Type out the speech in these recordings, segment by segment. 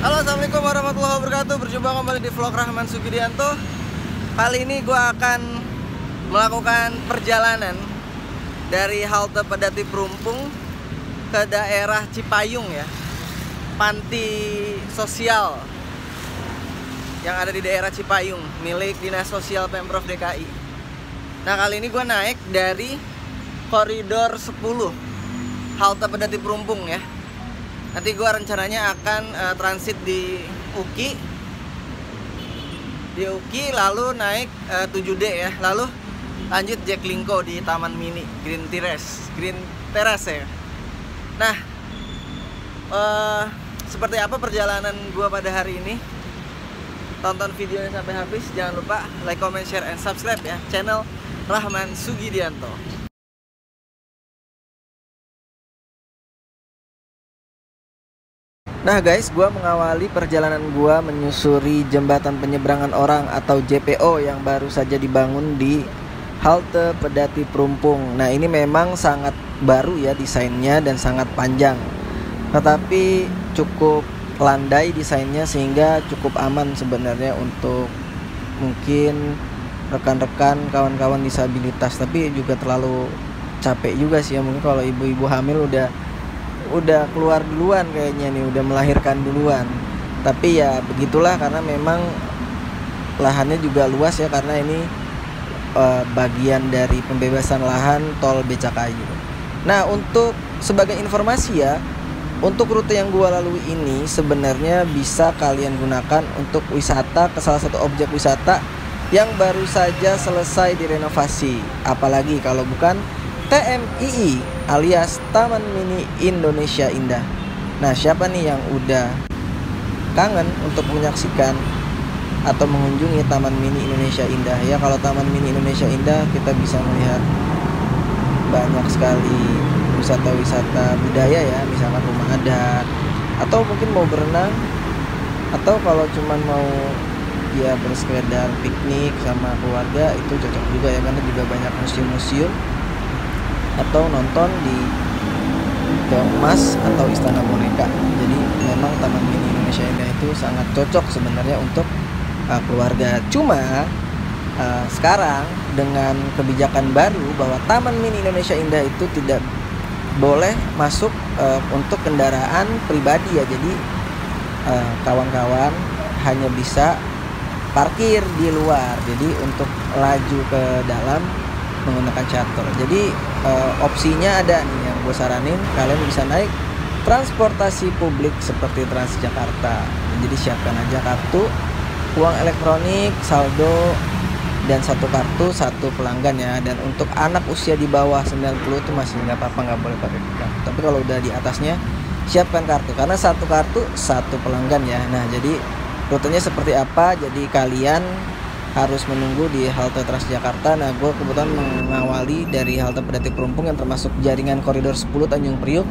Halo, assalamualaikum warahmatullahi wabarakatuh. Berjumpa kembali di vlog Rahman Sugidianto. Kali ini gue akan melakukan perjalanan dari halte Pedati Perumpung ke daerah Cipayung ya, panti sosial yang ada di daerah Cipayung milik Dinas Sosial Pemprov DKI. Nah, kali ini gue naik dari koridor 10 halte Pedati Perumpung ya. Nanti gue rencananya akan transit di UKI, lalu naik 7D ya, lalu lanjut Jaklingko di Taman Mini Green Terrace ya. Nah, seperti apa perjalanan gue pada hari ini? Tonton videonya sampai habis. Jangan lupa like, comment, share, and subscribe ya channel Rahman Sugidianto. Nah guys, gue mengawali perjalanan gue menyusuri jembatan penyeberangan orang atau JPO yang baru saja dibangun di halte Pedati Perumpung. Nah, ini memang sangat baru ya desainnya dan sangat panjang, tetapi cukup landai desainnya sehingga cukup aman sebenarnya untuk mungkin rekan-rekan kawan-kawan disabilitas. Tapi juga terlalu capek juga sih ya, mungkin kalau ibu-ibu hamil udah keluar duluan kayaknya nih, udah melahirkan duluan. Tapi ya begitulah, karena memang lahannya juga luas ya, karena ini bagian dari pembebasan lahan tol Becakayu. Nah, untuk sebagai informasi ya, untuk rute yang gua lalui ini sebenarnya bisa kalian gunakan untuk wisata ke salah satu objek wisata yang baru saja selesai direnovasi, apalagi kalau bukan TMII alias Taman Mini Indonesia Indah. Nah, siapa nih yang udah kangen untuk menyaksikan atau mengunjungi Taman Mini Indonesia Indah ya? Kalau Taman Mini Indonesia Indah kita bisa melihat banyak sekali wisata-wisata budaya ya, misalkan rumah adat, atau mungkin mau berenang, atau kalau cuman mau ya bersekedar piknik sama keluarga itu cocok juga ya, karena juga banyak museum-museum, atau nonton di Keong Emas atau Istana Boneka. Jadi memang Taman Mini Indonesia Indah itu sangat cocok sebenarnya untuk keluarga. Cuma sekarang dengan kebijakan baru bahwa Taman Mini Indonesia Indah itu tidak boleh masuk untuk kendaraan pribadi ya. Jadi kawan-kawan hanya bisa parkir di luar. Jadi untuk laju ke dalam menggunakan charter. Jadi opsinya ada nih yang gue saranin, kalian bisa naik transportasi publik seperti Transjakarta. Jadi siapkan aja kartu, uang elektronik, saldo, dan satu kartu satu pelanggan ya. Dan untuk anak usia di bawah 90 itu masih nggak apa-apa, nggak boleh pakai kartu. Tapi kalau udah di atasnya siapkan kartu, karena satu kartu satu pelanggan ya. Nah, jadi rutenya seperti apa? Jadi kalian harus menunggu di halte Transjakarta. Nah, gue kebetulan mengawali dari halte Pedati Perumpung yang termasuk jaringan koridor 10 Tanjung Priuk.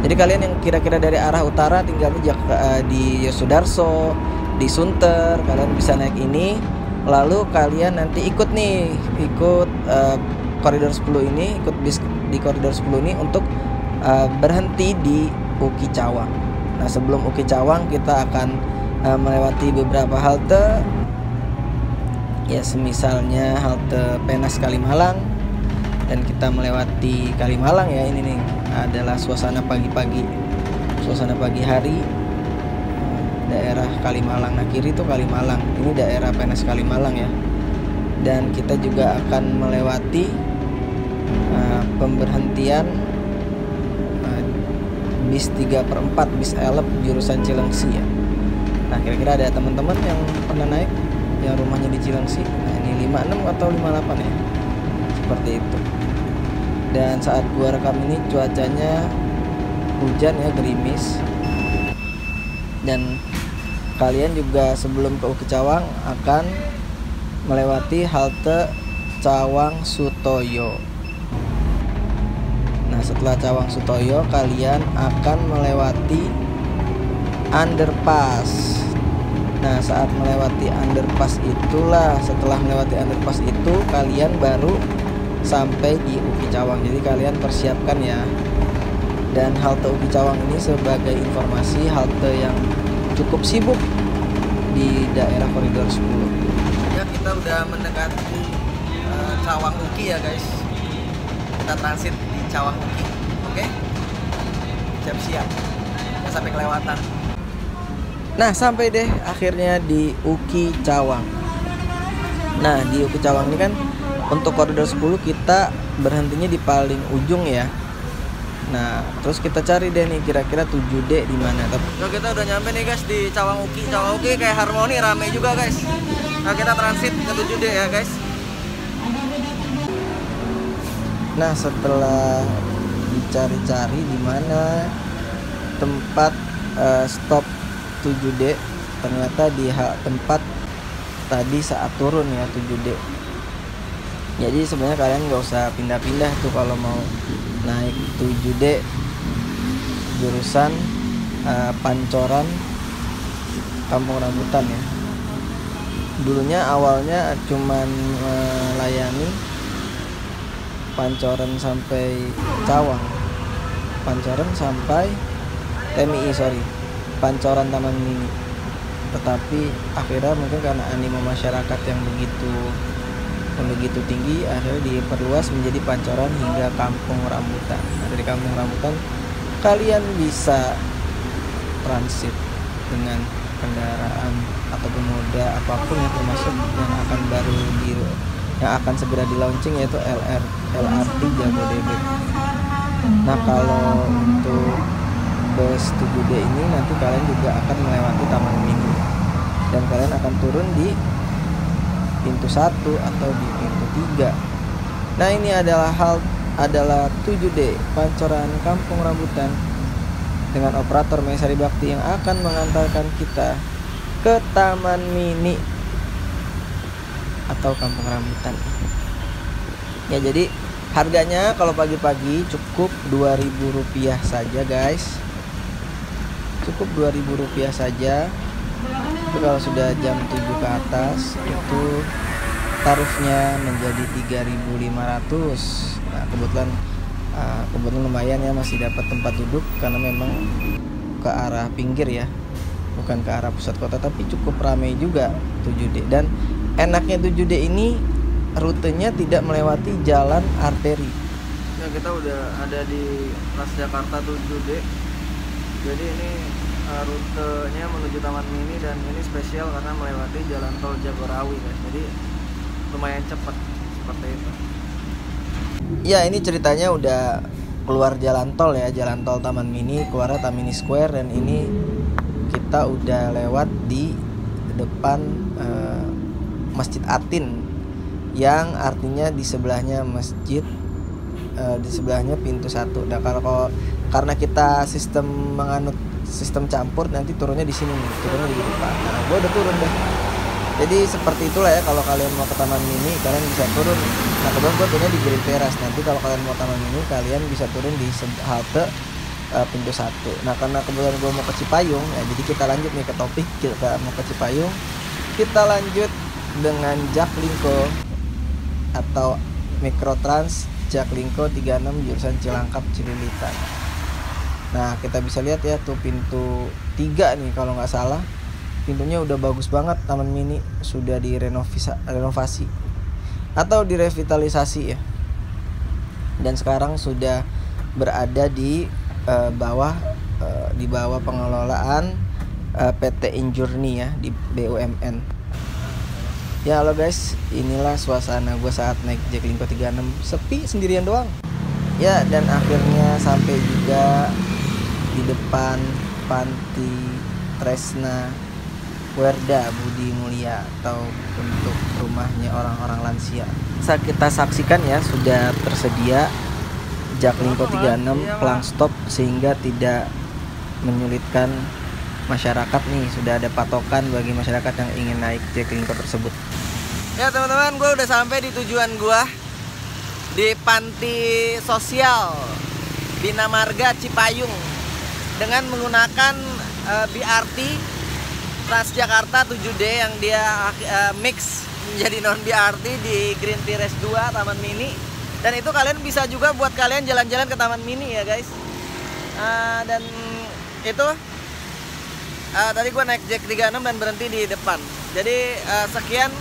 Jadi kalian yang kira-kira dari arah utara tinggalnya di Yosudarso, di Sunter, kalian bisa naik ini. Lalu kalian nanti ikut koridor 10 ini, ikut bis di koridor 10 ini untuk berhenti di UKI Cawang. Nah, sebelum UKI Cawang kita akan melewati beberapa halte ya, semisalnya halte Penas Kalimalang, dan kita melewati Kalimalang ya. Ini nih adalah suasana pagi hari daerah Kalimalang. Nah, kiri itu Kalimalang, ini daerah Penas Kalimalang ya. Dan kita juga akan melewati pemberhentian bis 3/4 bis Elep jurusan Cilengsi ya. Nah, kira-kira ada teman-teman yang pernah naik yang rumahnya di Cilengsi. Nah, ini 56 atau 58 ya, seperti itu. Dan saat gua rekam ini cuacanya hujan ya, gerimis. Dan kalian juga sebelum ke UKI Cawang akan melewati halte Cawang Sutoyo. Nah, setelah Cawang Sutoyo kalian akan melewati underpass. Nah, saat melewati underpass itulah, setelah melewati underpass itu kalian baru sampai di UKI Cawang. Jadi kalian persiapkan ya. Dan halte UKI Cawang ini sebagai informasi halte yang cukup sibuk di daerah koridor 10. Ya, kita udah mendekati Cawang Uki ya guys. Kita transit di Cawang Uki. Oke? Siap-siap. Jangan sampai kelewatan. Nah, sampai deh akhirnya di Uki Cawang. Nah, di Uki Cawang ini kan untuk koridor 10 kita berhentinya di paling ujung ya. Nah, terus kita cari deh nih kira-kira 7D di mana. Nah, kita udah nyampe nih guys di Cawang Uki. Cawang Uki kayak Harmoni, rame juga guys. Nah, kita transit ke 7D ya guys. Nah, setelah dicari-cari di mana tempat stop 7D, ternyata di tempat tadi saat turun ya 7D. Jadi sebenarnya kalian nggak usah pindah-pindah tuh kalau mau naik 7D jurusan Pancoran Kampung Rambutan ya. Dulunya awalnya cuman melayani Pancoran sampai Cawang, Pancoran sampai Pancoran Taman Mini. Tetapi akhirnya mungkin karena animo masyarakat yang begitu tinggi, akhirnya diperluas menjadi Pancoran hingga Kampung Rambutan. Nah, dari Kampung Rambutan kalian bisa transit dengan kendaraan ataupun moda apapun yang termasuk yang akan segera di launching, yaitu LRT Jabodebek. Nah, kalau untuk bus 7D ini nanti kalian juga akan melewati Taman Mini dan kalian akan turun di pintu 1 atau di pintu 3. Nah, ini adalah 7D Pancoran Kampung Rambutan dengan operator Maesari Bakti yang akan mengantarkan kita ke Taman Mini atau Kampung Rambutan. Ya, jadi harganya kalau pagi-pagi cukup Rp2.000 saja guys. Cukup Rp2.000 saja. Tapi kalau sudah jam 7 ke atas itu tarifnya menjadi Rp3.500. Nah, kebetulan lumayan ya, masih dapat tempat duduk karena memang ke arah pinggir ya, bukan ke arah pusat kota, tapi cukup ramai juga 7D. Dan enaknya 7D ini rutenya tidak melewati jalan arteri. Ya, kita udah ada di Transjakarta 7D. Jadi ini rutenya menuju Taman Mini dan ini spesial karena melewati jalan tol Jagorawi guys. Jadi lumayan cepat seperti itu. Ya, ini ceritanya udah keluar jalan tol ya, jalan tol Taman Mini, keluar Taman Mini Square, dan ini kita udah lewat di depan Masjid Atin, yang artinya di sebelahnya masjid, di sebelahnya pintu 1. Nah, karena kita menganut sistem campur, nanti turunnya di sini nih, turunnya di depan. Nah, gue udah turun deh. Jadi seperti itulah ya, kalau kalian mau ke Taman Mini kalian bisa turun. Nah, kebetulan gue turunnya di Green Terrace. Nanti kalau kalian mau Taman Mini kalian bisa turun di halte pintu 1. Nah, karena kebetulan gue mau ke Cipayung ya, jadi kita lanjut nih ke topik. Kita mau ke Cipayung, kita lanjut dengan Jaklingko atau Mikrotrans Jaklingko 36 jurusan Cilangkap Cililitan. Nah, kita bisa lihat ya tuh pintu 3 nih kalau nggak salah. Pintunya udah bagus banget, Taman Mini sudah direnovasi atau direvitalisasi ya. Dan sekarang sudah berada di bawah pengelolaan PT Injourney ya, di BUMN. Ya, halo guys, inilah suasana gue saat naik Jaklingko 36, sepi sendirian doang. Ya, dan akhirnya sampai juga di depan Panti Tresna Werda Budi Mulia atau untuk rumahnya orang-orang lansia. Kita saksikan ya, sudah tersedia Jaklingko 36 pelang stop sehingga tidak menyulitkan masyarakat nih. Sudah ada patokan bagi masyarakat yang ingin naik Jaklingko tersebut. Ya teman-teman, gue udah sampai di tujuan gue, di Panti Sosial Bina Marga Cipayung, dengan menggunakan BRT Transjakarta 7D yang dia mix menjadi non BRT di Green Terrace 2 Taman Mini. Dan itu kalian bisa juga buat kalian jalan-jalan ke Taman Mini ya guys. Dan itu tadi gue naik Jack 36 dan berhenti di depan. Jadi sekian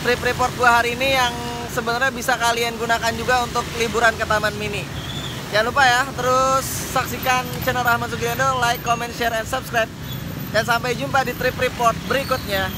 trip report gue hari ini yang sebenarnya bisa kalian gunakan juga untuk liburan ke Taman Mini. Jangan lupa ya, terus saksikan channel Rahmat Sugiyando, like, comment, share, and subscribe. Dan sampai jumpa di trip report berikutnya.